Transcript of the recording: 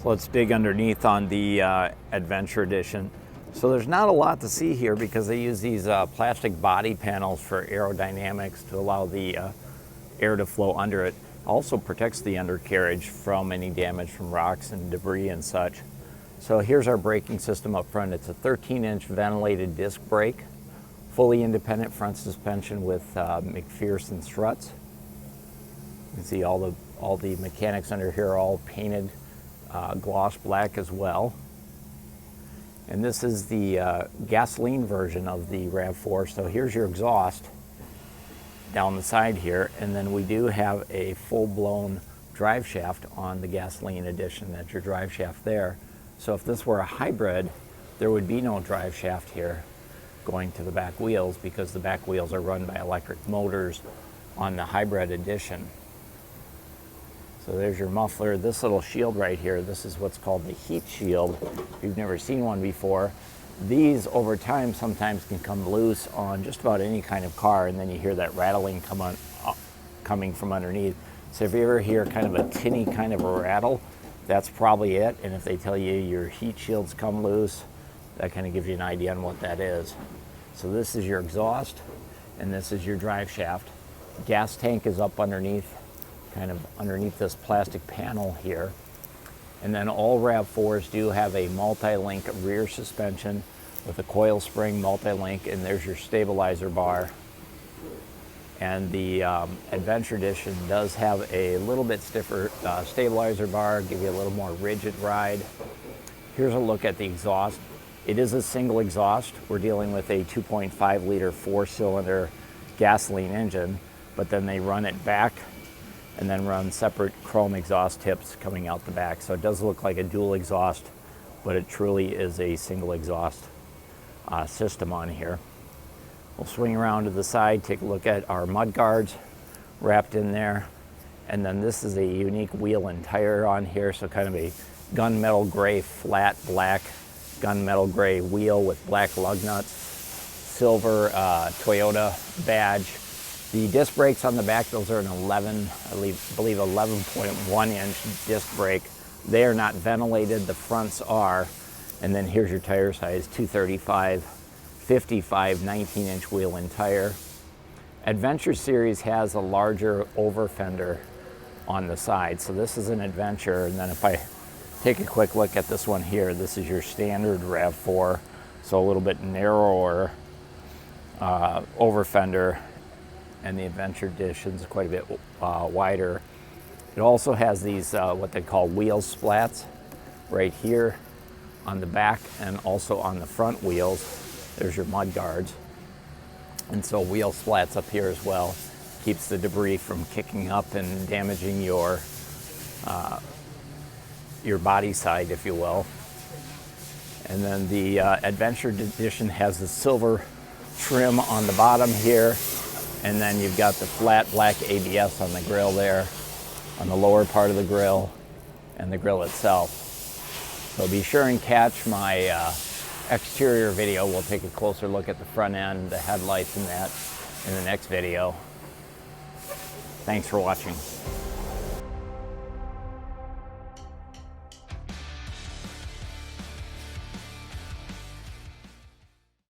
So let's dig underneath on the Adventure Edition. So there's not a lot to see here because they use these plastic body panels for aerodynamics to allow the air to flow under it. Also protects the undercarriage from any damage from rocks and debris and such. So here's our braking system up front. It's a 13-inch ventilated disc brake, fully independent front suspension with McPherson struts. You can see all the mechanics under here are all painted gloss black as well. And this is the gasoline version of the RAV4. So here's your exhaust down the side here, and then we do have a full-blown drive shaft on the gasoline edition. That's your drive shaft there. So if this were a hybrid, there would be no drive shaft here going to the back wheels because the back wheels are run by electric motors on the hybrid edition. So there's your muffler. This little shield right here, this is what's called the heat shield. If you've never seen one before, these over time sometimes can come loose on just about any kind of car, and then you hear that rattling coming from underneath. So if you ever hear kind of a tinny kind of a rattle, that's probably it. And if they tell you your heat shields come loose, that kind of gives you an idea on what that is. So this is your exhaust, and this is your drive shaft. Gas tank is up underneath, kind of underneath this plastic panel here. And then all RAV4s do have a multi-link rear suspension with a coil spring multi-link, and there's your stabilizer bar. And the Adventure Edition does have a little bit stiffer stabilizer bar, give you a little more rigid ride. Here's a look at the exhaust. It is a single exhaust. We're dealing with a 2.5 liter 4-cylinder gasoline engine, but then they run it back and then run separate chrome exhaust tips coming out the back. So it does look like a dual exhaust, but it truly is a single exhaust system on here. We'll swing around to the side, take a look at our mud guards wrapped in there. And then this is a unique wheel and tire on here. So kind of a gunmetal gray, flat black gunmetal gray wheel with black lug nuts, silver Toyota badge. The disc brakes on the back, those are an 11, I believe 11.1 inch disc brake. They are not ventilated, the fronts are. And then here's your tire size, 235, 55, 19-inch wheel and tire. Adventure Series has a larger over fender on the side. So this is an Adventure, and then if I take a quick look at this one here, this is your standard RAV4. So a little bit narrower over fender, and the Adventure Edition is quite a bit wider. It also has these what they call wheel splats right here on the back and also on the front wheels. There's your mud guards. And so wheel splats up here as well. Keeps the debris from kicking up and damaging your body side, if you will. And then the Adventure Edition has the silver trim on the bottom here. And then you've got the flat black ABS on the grill there, on the lower part of the grill and the grill itself. So be sure and catch my exterior video. We'll take a closer look at the front end, the headlights and that in the next video. Thanks for watching.